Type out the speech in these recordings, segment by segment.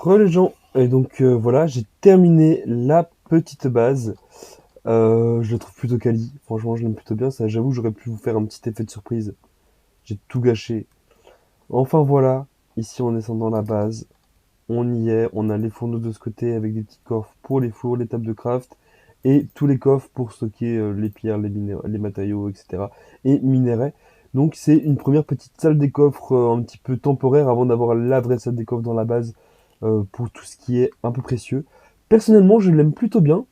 Re les gens, et donc voilà, j'ai terminé la petite base. Je la trouve plutôt quali. Franchement, je l'aime plutôt bien. Ça, j'avoue, j'aurais pu vous faire un petit effet de surprise. J'ai tout gâché. Enfin voilà, ici on descend dans la base. On y est. On a les fourneaux de ce côté avec des petits coffres pour les fours, les tables de craft et tous les coffres pour stocker les pierres, les matériaux, etc. et minerais. Donc c'est une première petite salle des coffres un petit peu temporaire avant d'avoir la vraie salle des coffres dans la base pour tout ce qui est un peu précieux. Personnellement, je l'aime plutôt bien.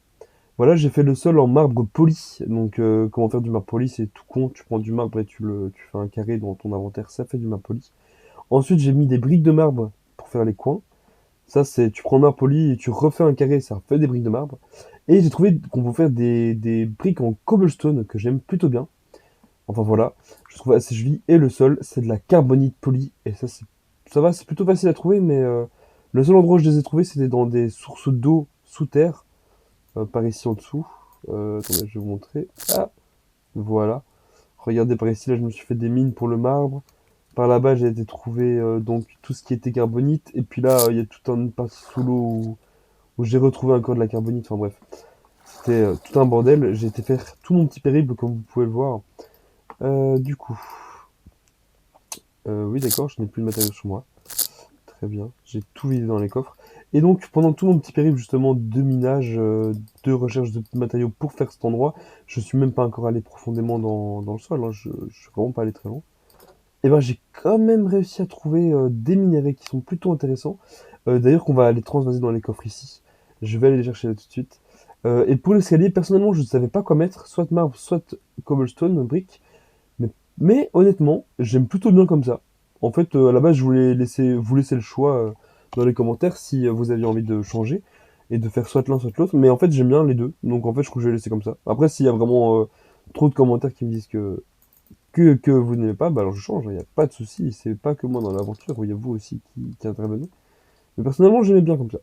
Voilà, j'ai fait le sol en marbre poli. Donc, comment faire du marbre poli, c'est tout con. Tu prends du marbre et tu fais un carré dans ton inventaire, ça fait du marbre poli. Ensuite, j'ai mis des briques de marbre pour faire les coins. Ça, c'est, tu prends le marbre poli et tu refais un carré, ça fait des briques de marbre. Et j'ai trouvé qu'on peut faire des briques en cobblestone que j'aime plutôt bien. Enfin voilà, je trouve assez joli. Et le sol, c'est de la carbonite polie. Et ça, ça va, c'est plutôt facile à trouver, mais le seul endroit où je les ai trouvés, c'était dans des sources d'eau sous terre, par ici en dessous. Attendez, je vais vous montrer. Ah, voilà. Regardez par ici, là, je me suis fait des mines pour le marbre. Par là-bas, j'ai été trouver donc tout ce qui était carbonite. Et puis là, il y a tout un partie sous l'eau où j'ai retrouvé encore de la carbonite. Enfin bref, c'était tout un bordel. J'ai été faire tout mon petit périple, comme vous pouvez le voir. Du coup, oui, d'accord, je n'ai plus de matériaux sur moi. Très bien, j'ai tout vidé dans les coffres. Et donc, pendant tout mon petit périple, justement, de minage, de recherche de matériaux pour faire cet endroit, je suis même pas encore allé profondément dans le sol, hein, je suis vraiment pas allé très loin. Et ben, j'ai quand même réussi à trouver des minéraux qui sont plutôt intéressants. D'ailleurs, qu'on va aller transvaser dans les coffres ici. Je vais aller les chercher là tout de suite. Et pour l'escalier, personnellement, je ne savais pas quoi mettre, soit marbre, soit cobblestone, brique. Mais, mais honnêtement, j'aime plutôt bien comme ça. En fait, à la base, je voulais vous laisser le choix dans les commentaires si vous aviez envie de changer et de faire soit l'un, soit l'autre. Mais en fait, j'aime bien les deux. Donc en fait, je crois que je vais laisser comme ça. Après, s'il y a vraiment trop de commentaires qui me disent que vous n'aimez pas, bah alors je change, il n'y a pas de souci. C'est pas que moi dans l'aventure, il y a vous aussi qui intervenez. Mais personnellement, j'aimais bien comme ça.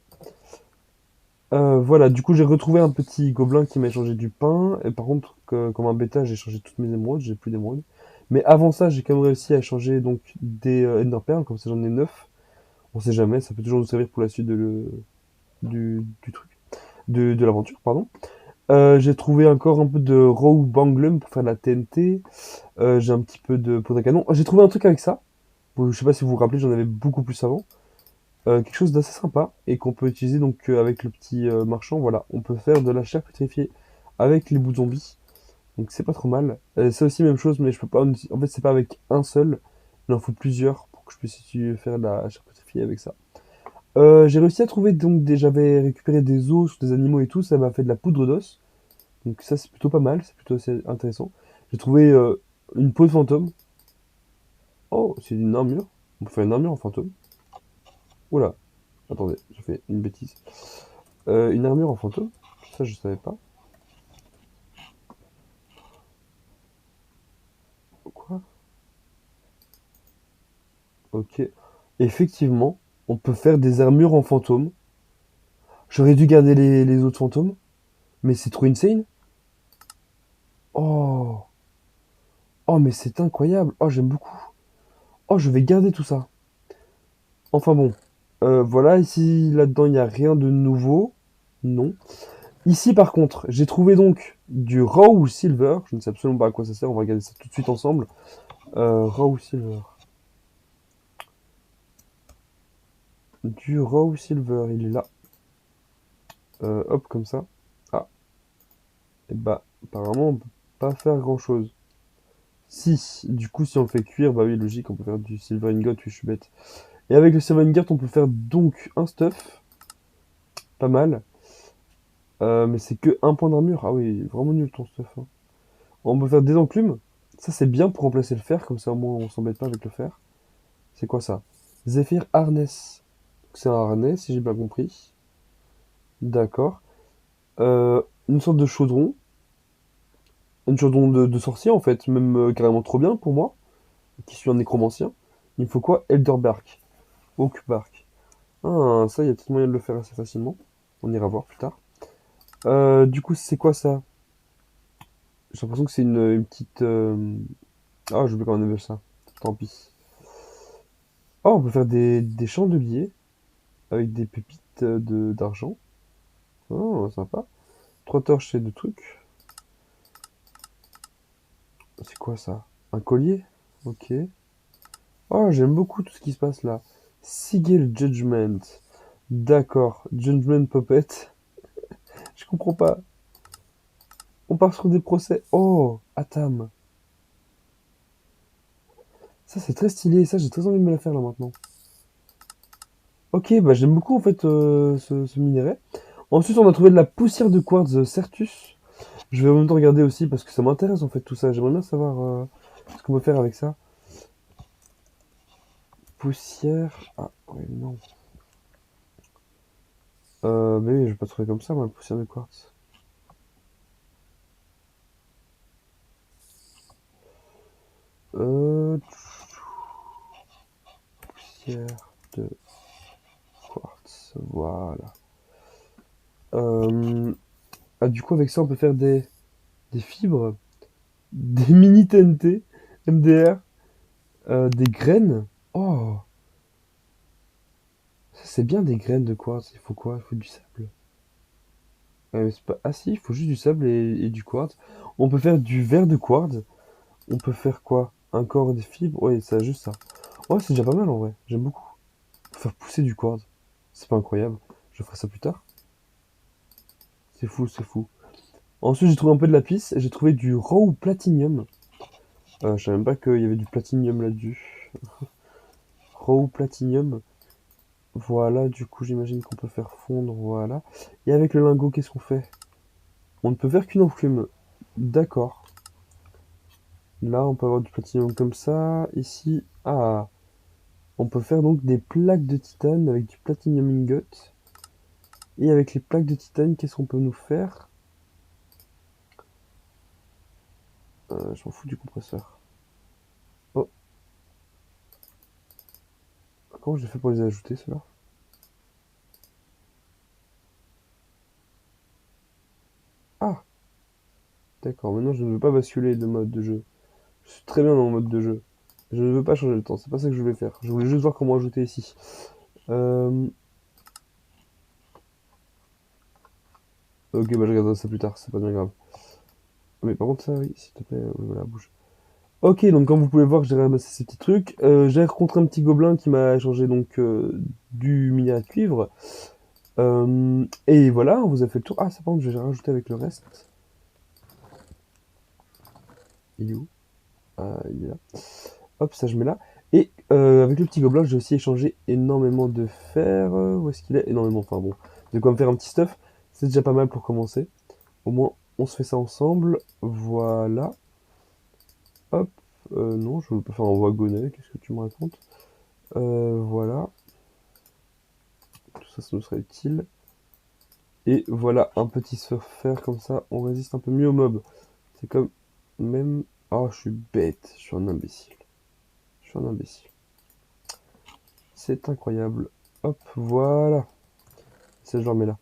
Voilà, du coup, j'ai retrouvé un petit gobelin qui m'a échangé du pain. Et par contre, comme un bêta, j'ai échangé toutes mes émeraudes, j'ai plus d'émeraudes. Mais avant ça, j'ai quand même réussi à échanger donc des Ender Pearls, comme ça j'en ai 9. On sait jamais, ça peut toujours nous servir pour la suite du truc, de l'aventure, pardon. J'ai trouvé encore un peu de Raw Banglum pour faire de la TNT. J'ai un petit peu de poudre à canon. J'ai trouvé un truc avec ça. Bon, je sais pas si vous vous rappelez, j'en avais beaucoup plus avant. Quelque chose d'assez sympa et qu'on peut utiliser donc avec le petit marchand. Voilà, on peut faire de la chair pétrifiée avec les bouts de zombies. Donc c'est pas trop mal. C'est aussi même chose, mais je peux pas. En fait, c'est pas avec un seul. Il en faut plusieurs pour que je puisse faire de la chair pétrifiée avec ça. J'ai réussi à trouver donc j'avais récupéré des os sur des animaux et tout. Ça m'a fait de la poudre d'os. Donc ça c'est plutôt pas mal. C'est plutôt assez intéressant. J'ai trouvé une peau de fantôme. Oh, c'est une armure. On peut faire une armure en fantôme. Oula, attendez, j'ai fait une bêtise. Une armure en fantôme? Ça, je savais pas. Quoi? Ok. Effectivement, on peut faire des armures en fantôme. J'aurais dû garder les autres fantômes, mais c'est trop insane. Oh, oh, mais c'est incroyable. Oh, j'aime beaucoup. Oh, je vais garder tout ça. Enfin bon, voilà, ici, là-dedans, il n'y a rien de nouveau. Non. Ici, par contre, j'ai trouvé donc du raw silver. Je ne sais absolument pas à quoi ça sert. On va regarder ça tout de suite ensemble. Raw silver. Du raw silver, il est là. Hop, comme ça. Ah, et bah, apparemment, on peut pas faire grand-chose. Si, du coup, si on le fait cuire, bah oui, logique, on peut faire du silver ingot, oui, je suis bête. Et avec le silver ingot, on peut faire donc un stuff, pas mal. Mais c'est que un point d'armure. Ah oui, vraiment nul ton stuff, hein. On peut faire des enclumes. Ça, c'est bien pour remplacer le fer, comme ça, au moins, on s'embête pas avec le fer. C'est quoi ça? Zephyr Harness. C'est un harnais, si j'ai bien compris. D'accord. Une sorte de chaudron. Une chaudron de sorcier, en fait. Même carrément trop bien pour moi, qui suis un nécromancien. Il me faut quoi? Elderbark. Oak Bark. Ah, ça, il y a peut-être moyen de le faire assez facilement. On ira voir plus tard. Du coup, c'est quoi ça? J'ai l'impression que c'est une petite. Ah, j'oublie comment on appelle ça. Tant pis. Oh, on peut faire des chandeliers. avec des pépites d'argent. Oh, sympa. 3 torches et 2 trucs. C'est quoi ça? Un collier? Ok. Oh, j'aime beaucoup tout ce qui se passe là. Sigil Judgment. D'accord. Judgment Puppet. Je comprends pas. On part sur des procès. Oh, Atam. Ça, c'est très stylé. Ça, j'ai très envie de me la faire là maintenant. Ok, bah j'aime beaucoup en fait ce minerai. Ensuite, on a trouvé de la poussière de quartz Certus. Je vais en même temps regarder aussi parce que ça m'intéresse en fait tout ça. J'aimerais bien savoir ce qu'on peut faire avec ça. Poussière. Ah, ouais, non. Mais oui, je vais pas trouver comme ça, moi, la poussière de quartz. Euh, Poussière de quartz. Voilà. Euh, Ah, du coup, avec ça, on peut faire des fibres, des mini TNT, MDR, des graines. Oh, ça c'est bien des graines de quartz. Il faut quoi? Il faut du sable. Mais c'est pas... Ah si, il faut juste du sable et du quartz. On peut faire du verre de quartz. On peut faire quoi? Encore des fibres? Ouais, ça, juste ça. Ouais, c'est déjà pas mal en vrai. J'aime beaucoup. Faire pousser du quartz. C'est pas incroyable. Je ferai ça plus tard. C'est fou, c'est fou. Ensuite, j'ai trouvé un peu de lapis. J'ai trouvé du raw platinium. Je savais même pas qu'il y avait du platinium là-dessus. Raw platinium. Voilà, du coup, j'imagine qu'on peut faire fondre, voilà. Et avec le lingot, qu'est-ce qu'on fait? On ne peut faire qu'une enclume. D'accord. Là, on peut avoir du platinium comme ça. Ici, ah, on peut faire donc des plaques de titane avec du platinium ingot. Et avec les plaques de titane, qu'est-ce qu'on peut nous faire? Je m'en fous du compresseur. Oh, comment j'ai fait pour les ajouter, ceux-là? Ah, d'accord. Maintenant, je ne veux pas basculer de mode de jeu. Je suis très bien dans mon mode de jeu. Je ne veux pas changer le temps. C'est pas ça que je voulais faire. Je voulais juste voir comment ajouter ici. Euh, Ok, bah je regarderai ça plus tard, c'est pas bien grave. Mais par contre, ça, oui, s'il te plaît, oui, voilà, bouge. Ok, donc comme vous pouvez voir, j'ai ramassé ces petits trucs. J'ai rencontré un petit gobelin qui m'a échangé donc du minerai de cuivre. Et voilà, on vous a fait le tour. Ah, ça par contre, je vais rajouter avec le reste. Il est où? Ah, il est là. Hop, ça je mets là. Et avec le petit gobelin, j'ai aussi échangé énormément de fer. Où est-ce qu'il est? Énormément, enfin bon. De quoi me faire un petit stuff. C'est déjà pas mal pour commencer. Au moins, on se fait ça ensemble. Voilà. Hop, non, je veux pas faire un wagonnet, qu'est-ce que tu me racontes? Voilà, tout ça, ça nous serait utile. Et voilà, un petit surfer comme ça, on résiste un peu mieux aux mobs. C'est comme même... Oh, je suis bête, je suis un imbécile. Je suis un imbécile. C'est incroyable. Hop, voilà. Ça, je le remets là.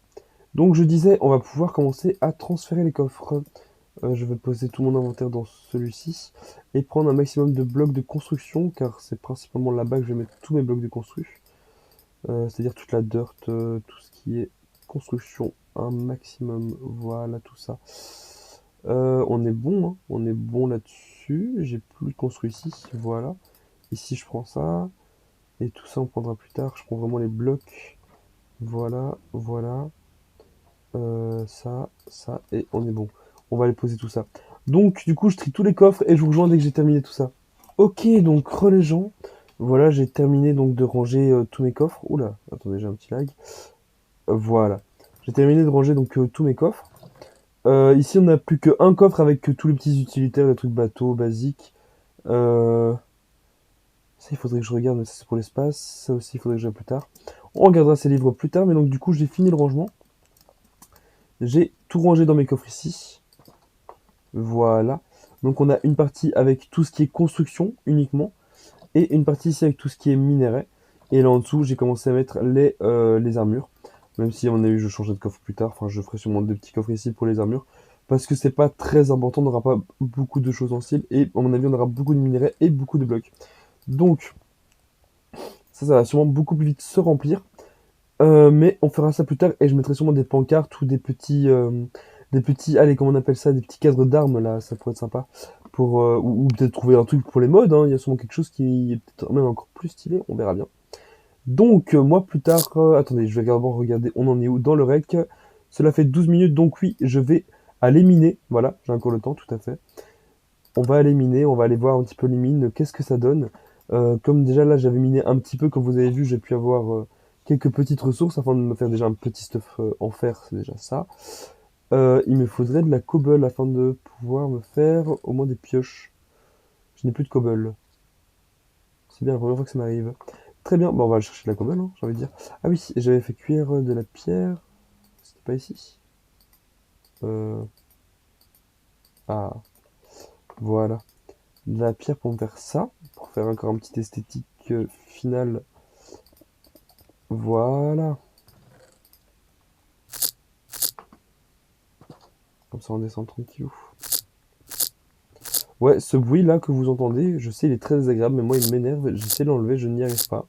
Donc, je disais, on va pouvoir commencer à transférer les coffres. Je vais poser tout mon inventaire dans celui-ci et prendre un maximum de blocs de construction, car c'est principalement là-bas que je vais mettre tous mes blocs de construction. C'est-à-dire toute la dirt, tout ce qui est construction, un maximum, voilà tout ça. On est bon, hein, on est bon là-dessus. J'ai plus de construit ici, voilà. Ici je prends ça, et tout ça on prendra plus tard. Je prends vraiment les blocs, voilà, voilà, ça, et on est bon. On va aller poser tout ça. Donc du coup je trie tous les coffres et je vous rejoins dès que j'ai terminé tout ça. Ok, donc les gens, voilà, j'ai terminé donc de ranger tous mes coffres. Oula, attendez, j'ai un petit lag. Voilà. J'ai terminé de ranger donc tous mes coffres. Ici, on n'a plus qu'un coffre avec tous les petits utilitaires, les trucs bateaux, basiques. Euh, Ça, il faudrait que je regarde, mais ça, c'est pour l'espace. Ça aussi, il faudrait que je regarde plus tard. On regardera ces livres plus tard, mais donc du coup, j'ai fini le rangement. J'ai tout rangé dans mes coffres ici. Voilà. Donc on a une partie avec tout ce qui est construction uniquement, et une partie ici avec tout ce qui est minerai. Et là en dessous, j'ai commencé à mettre les armures. Même si à mon avis, je changerai de coffre plus tard. Enfin, je ferai sûrement des petits coffres ici pour les armures. Parce que c'est pas très important, on n'aura pas beaucoup de choses en style. Et à mon avis, on aura beaucoup de minerais et beaucoup de blocs. Donc, ça va sûrement beaucoup plus vite se remplir. Mais on fera ça plus tard et je mettrai sûrement des pancartes ou des petits, allez, comment on appelle ça, des petits cadres d'armes là, ça pourrait être sympa. Ou peut-être trouver un truc pour les modes, hein. Il y a sûrement quelque chose qui est peut-être même encore plus stylé, on verra bien. Donc, moi plus tard, attendez, je vais d'abord regarder, on en est où dans le rec. Cela fait 12 minutes, donc oui, je vais aller miner. Voilà, j'ai encore le temps, tout à fait. On va aller miner, on va aller voir un petit peu les mines, qu'est-ce que ça donne. Comme déjà là, j'avais miné un petit peu, comme vous avez vu, j'ai pu avoir quelques petites ressources afin de me faire déjà un petit stuff en fer, c'est déjà ça. Il me faudrait de la cobble afin de pouvoir me faire au moins des pioches. Je n'ai plus de cobble. C'est bien la première fois que ça m'arrive. Très bien, bon, on va aller chercher de la cobble, hein, j'ai envie de dire. Ah oui, j'avais fait cuire de la pierre. C'était pas ici. Euh, Ah, voilà. De la pierre pour me faire ça, pour faire encore un petit esthétique final. Voilà. Comme ça on descend tranquillou. Ouais, ce bruit là que vous entendez, je sais il est très désagréable, mais moi il m'énerve, j'essaie de l'enlever, je n'y arrive pas.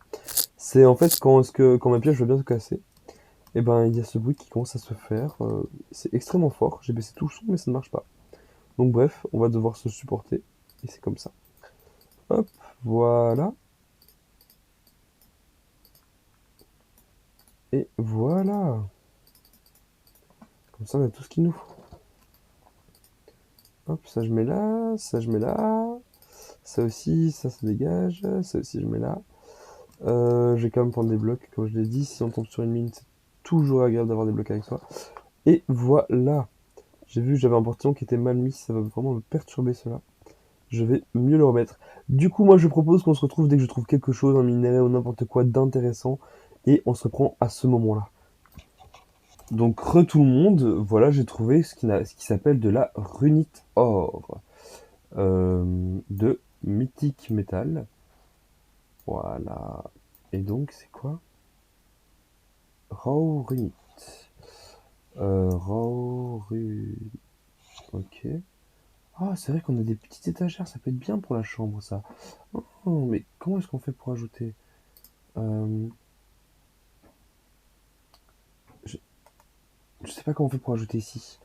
C'est en fait quand ma pièce veut bien se casser, et ben il y a ce bruit qui commence à se faire. C'est extrêmement fort, j'ai baissé tout le son mais ça ne marche pas. Donc bref, on va devoir se supporter, et c'est comme ça. Hop, voilà, et voilà. Comme ça on a tout ce qu'il nous faut. Hop, ça je mets là, ça je mets là, ça aussi, ça dégage, ça aussi je mets là. Je vais quand même prendre des blocs, comme je l'ai dit, si on tombe sur une mine, c'est toujours agréable d'avoir des blocs avec soi. Et voilà, j'ai vu, j'avais un portillon qui était mal mis, ça va vraiment me perturber cela. Je vais mieux le remettre. Du coup, moi je propose qu'on se retrouve dès que je trouve quelque chose, un minerai ou n'importe quoi d'intéressant, et on se reprend à ce moment-là. Donc, tout le monde, voilà, j'ai trouvé ce qui s'appelle de la runite or, de Mythic Metal. Voilà. Et donc, c'est quoi? Raw runite. Raw ok. Ah, c'est vrai qu'on a des petites étagères, ça peut être bien pour la chambre, ça. Oh, mais comment est-ce qu'on fait pour ajouter? Euh, je, je sais pas comment on fait pour ajouter ici.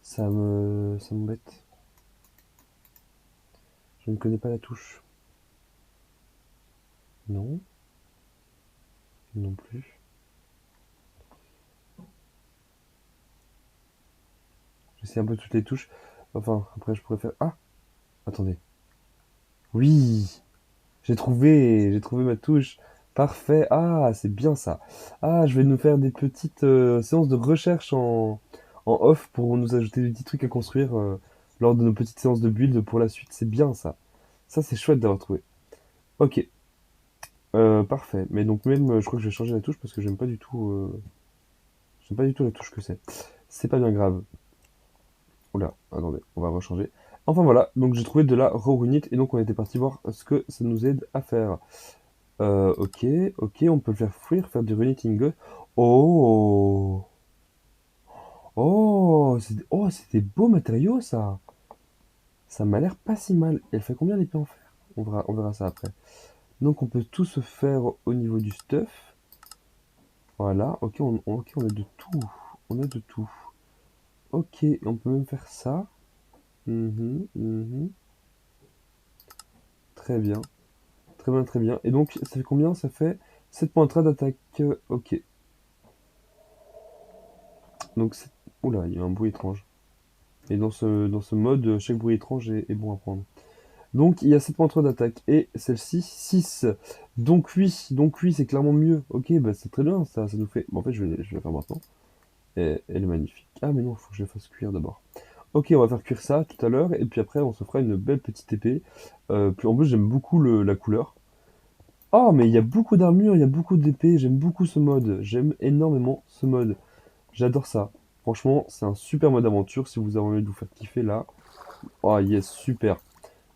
Ça m'embête. Je ne connais pas la touche. Non, non plus. J'essaie un peu toutes les touches. Enfin, après, je pourrais faire. Ah, attendez. Oui, j'ai trouvé ma touche. Parfait. Ah, c'est bien ça. Ah, je vais nous faire des petites séances de recherche en off pour nous ajouter des petits trucs à construire lors de nos petites séances de build pour la suite. C'est bien ça. Ça, c'est chouette d'avoir trouvé. Ok, parfait. Mais donc même, je crois que je vais changer la touche parce que j'aime pas du tout la touche que c'est. C'est pas bien grave. Oula, attendez, on va rechanger. Enfin voilà, donc j'ai trouvé de la Rorunite et donc on était parti voir ce que ça nous aide à faire. Ok, ok, on peut le faire fuir, faire du running ingot. Oh, c'est des beaux matériaux ça. Ça m'a l'air pas si mal. Elle fait combien d'épées en fer? On verra ça après. Donc on peut tout se faire au niveau du stuff. Voilà, ok, on a de tout. On a de tout. Ok, on peut même faire ça. Mhm, mhm. Très bien, très bien, très bien. Et donc ça fait combien? Ça fait 7,3 d'attaque. Ok. Donc c'est... Oula, il y a un bruit étrange. Et dans ce mode, chaque bruit étrange est bon à prendre. Donc il y a 7,3 d'attaque. Et celle-ci, 6. Donc oui, c'est clairement mieux. Ok, bah c'est très bien, ça nous fait. Bon, en fait, je vais la faire maintenant. Et elle est magnifique. Ah, mais non, il faut que je la fasse cuire d'abord. Ok, on va faire cuire ça tout à l'heure. Et puis après, on se fera une belle petite épée. Puis en plus, j'aime beaucoup la couleur. Oh, mais il y a beaucoup d'armure, il y a beaucoup d'épées. J'aime beaucoup ce mode. J'aime énormément ce mode. J'adore ça. Franchement, c'est un super mode aventure. Si vous avez envie de vous faire kiffer là. Oh yes, super.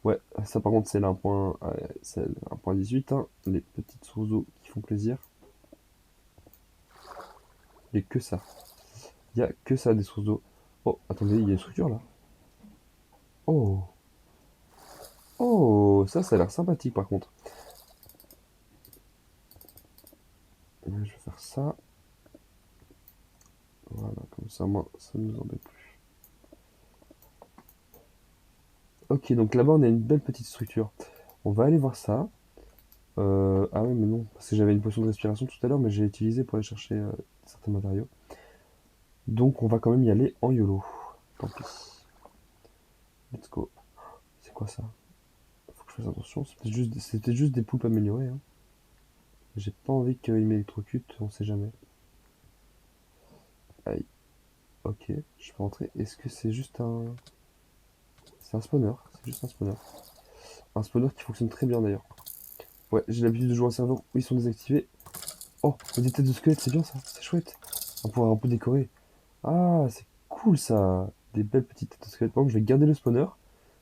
Ouais, ça par contre, c'est un point 18, hein. Les petites sources d'eau qui font plaisir. Il n'y a que ça. Il n'y a que ça, des sources d'eau. Oh, attendez, il y a une structure là. Oh, ça a l'air sympathique par contre. Je vais faire ça. ça, moi, ça ne nous embête plus. Ok, donc là-bas, on a une belle petite structure. On va aller voir ça. Ah ouais, mais non, parce que j'avais une potion de respiration tout à l'heure, mais j'ai utilisé pour aller chercher certains matériaux. Donc on va quand même y aller en YOLO. Tant pis. Let's go. C'est quoi ça? Faut que je fasse attention. C'était juste des poulpes améliorées. Hein. J'ai pas envie qu'ils m'électrocutent, on sait jamais. Aïe. Ok, je peux rentrer. Est-ce que c'est juste un... C'est un spawner. C'est juste un spawner. Un spawner qui fonctionne très bien d'ailleurs. Ouais, j'ai l'habitude de jouer en serveur où ils sont désactivés. Oh, des têtes de squelettes, c'est bien ça. C'est chouette. On pourra un peu décorer. Ah, c'est cool ça. Des belles petites têtes de squelettes. Par contre, je vais garder le spawner.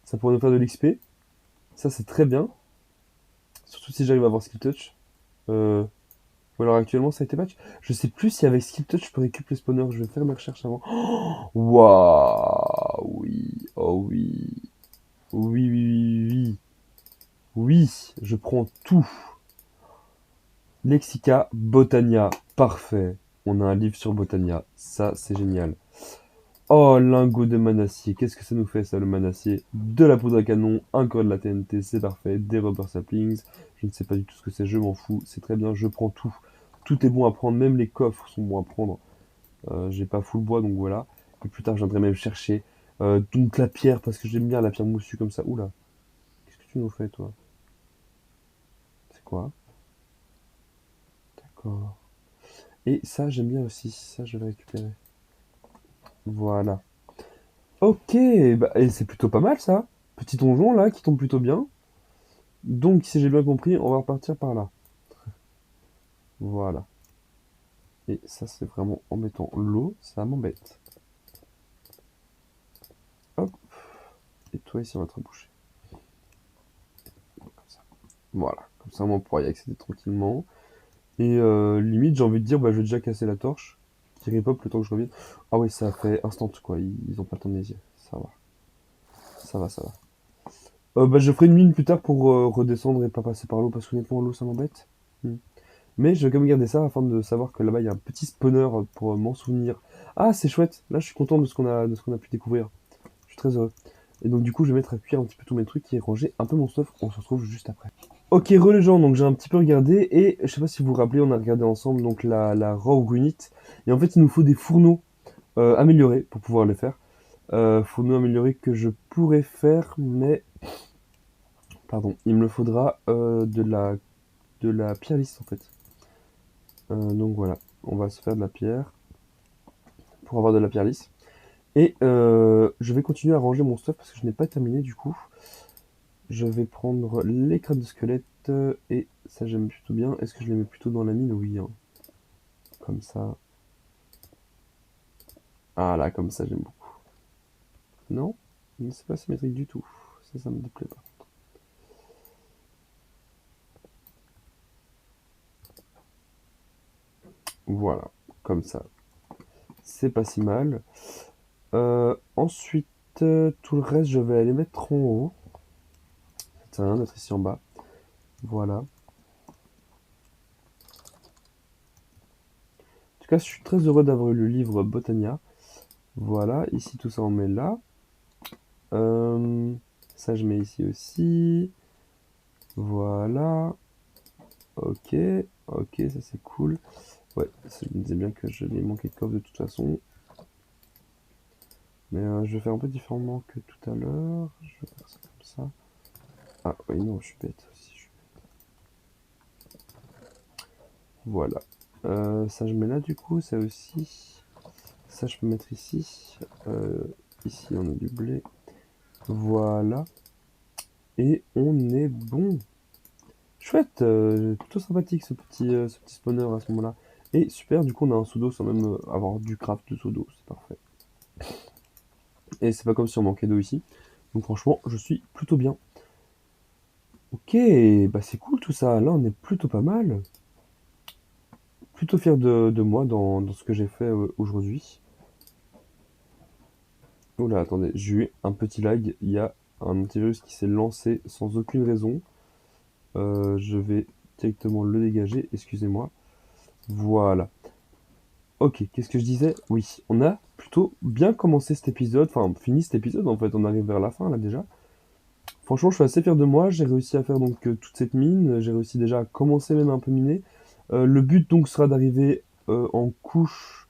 Ça pourrait nous faire de l'XP. Ça, c'est très bien. Surtout si j'arrive à avoir skill touch. Euh, ou alors actuellement, ça a été patch. Je sais plus si avec skill touch, je peux récupérer le spawner. Je vais faire mes recherches avant. Waouh, oui. Oh oui. Oui, oui, oui, oui. Oui, je prends tout. Lexica, Botania, parfait. On a un livre sur Botania. Ça, c'est génial. Oh, lingot de manacier. Qu'est-ce que ça nous fait, ça, le manacier? De la poudre à canon, un corps de la TNT, c'est parfait. Des rubber saplings. Je ne sais pas du tout ce que c'est, je m'en fous. C'est très bien, je prends tout. Tout est bon à prendre, même les coffres sont bons à prendre. J'ai pas full bois, donc voilà. Et plus tard, je viendrai même chercher donc la pierre, parce que j'aime bien la pierre moussue comme ça. Oula, qu'est-ce que tu nous fais, toi? C'est quoi? D'accord. Et ça, j'aime bien aussi. Ça, je vais récupérer. Voilà. Ok, bah, et c'est plutôt pas mal ça. Petit donjon là qui tombe plutôt bien. Donc, si j'ai bien compris, on va repartir par là. Voilà. Et ça, c'est vraiment en mettant l'eau, ça m'embête. Hop. Et toi, ici, on va te reboucher. Comme ça. Voilà. Comme ça, on pourra y accéder tranquillement. Et limite, j'ai envie de dire, bah, je vais déjà casser la torche. Qui repop le temps que je revienne. Ah oui, ça fait instant quoi. Ils ont pas le temps de les yeux. Ça va. Ça va, ça va. Bah, je ferai une mine plus tard pour redescendre et pas passer par l'eau parce qu'honnêtement, l'eau, ça m'embête. Hmm. Mais je vais quand même garder ça afin de savoir que là-bas il y a un petit spawner pour m'en souvenir. Ah, c'est chouette. Là, je suis content de ce qu'on a pu découvrir. Je suis très heureux. Et donc du coup, je vais mettre à cuire un petit peu tous mes trucs et ranger un peu mon stuff. On se retrouve juste après. Ok, les gens, donc j'ai un petit peu regardé et je sais pas si vous vous rappelez, on a regardé ensemble donc la Raw Unit. Et en fait, il nous faut des fourneaux améliorés pour pouvoir les faire. Fourneaux améliorés que je pourrais faire, mais pardon, il me faudra de la pierre lisse en fait. Donc voilà, on va se faire de la pierre pour avoir de la pierre lisse. Et je vais continuer à ranger mon stuff parce que je n'ai pas terminé du coup. Je vais prendre les crânes de squelette et ça j'aime plutôt bien. Est-ce que je les mets plutôt dans la mine? Oui, hein. Comme ça. Ah là, comme ça j'aime beaucoup. Non? C'est pas symétrique du tout. Ça me déplaît pas. Voilà, comme ça. C'est pas si mal. Ensuite, tout le reste, je vais aller mettre en haut. Ça sert à rien d'être ici en bas. Voilà. En tout cas, je suis très heureux d'avoir eu le livre Botania. Voilà, ici tout ça on met là. Euh, ça je mets ici aussi. Voilà. Ok. Ok, ça c'est cool. Ouais, ça me disait bien que je n'ai manqué de coffre de toute façon. Mais je vais faire un peu différemment que tout à l'heure. Je vais faire ça comme ça. Ah oui, non, je suis bête aussi. Voilà. Ça je mets là du coup, ça aussi. Ça je peux mettre ici. Ici on a du blé. Voilà. Et on est bon. Chouette, plutôt sympathique ce petit spawner à ce moment-là. Et super, du coup on a un pseudo sans même avoir du craft de pseudo, c'est parfait. Et c'est pas comme si on manquait d'eau ici. Donc franchement, je suis plutôt bien. Ok, bah c'est cool tout ça. Là on est plutôt pas mal. Plutôt fier de moi dans ce que j'ai fait aujourd'hui. Oula, attendez, j'ai eu un petit lag. Il y a un antivirus qui s'est lancé sans aucune raison. Je vais directement le dégager, excusez-moi. Voilà. Ok, qu'est-ce que je disais? Oui, on a plutôt plutôt bien commencé cet épisode, enfin fini cet épisode en fait, on arrive vers la fin là déjà. Franchement, je suis assez fier de moi, j'ai réussi à faire donc toute cette mine, j'ai réussi déjà à commencer même à un peu miner. Le but donc sera d'arriver en couche.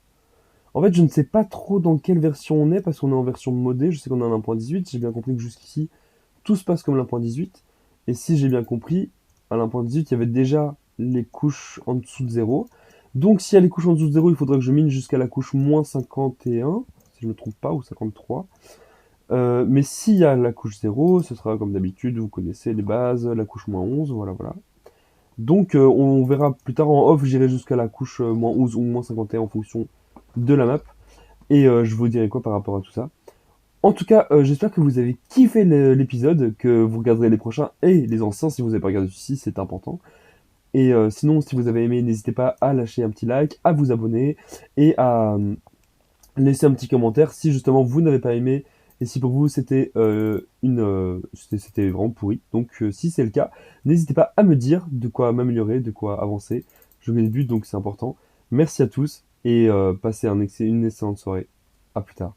En fait, je ne sais pas trop dans quelle version on est parce qu'on est en version modée, je sais qu'on est en 1.18, j'ai bien compris que jusqu'ici tout se passe comme l'1.18. Et si j'ai bien compris, à l'1.18, il y avait déjà les couches en dessous de 0. Donc s'il y a les couches en dessous de 0, il faudrait que je mine jusqu'à la couche moins 51, si je ne me trompe pas, ou 53. Mais s'il y a la couche 0, ce sera comme d'habitude, vous connaissez les bases, la couche moins 11, voilà, voilà. Donc on verra plus tard en off, j'irai jusqu'à la couche moins 11 ou moins 51 en fonction de la map. Et je vous dirai quoi par rapport à tout ça. En tout cas, j'espère que vous avez kiffé l'épisode, que vous regarderez les prochains et les anciens si vous n'avez pas regardé celui-ci, c'est important. Et sinon, si vous avez aimé, n'hésitez pas à lâcher un petit like, à vous abonner et à laisser un petit commentaire si justement vous n'avez pas aimé et si pour vous c'était c'était vraiment pourri. Donc si c'est le cas, n'hésitez pas à me dire de quoi m'améliorer, de quoi avancer. Je mets des buts donc c'est important. Merci à tous et passez une excellente soirée. À plus tard.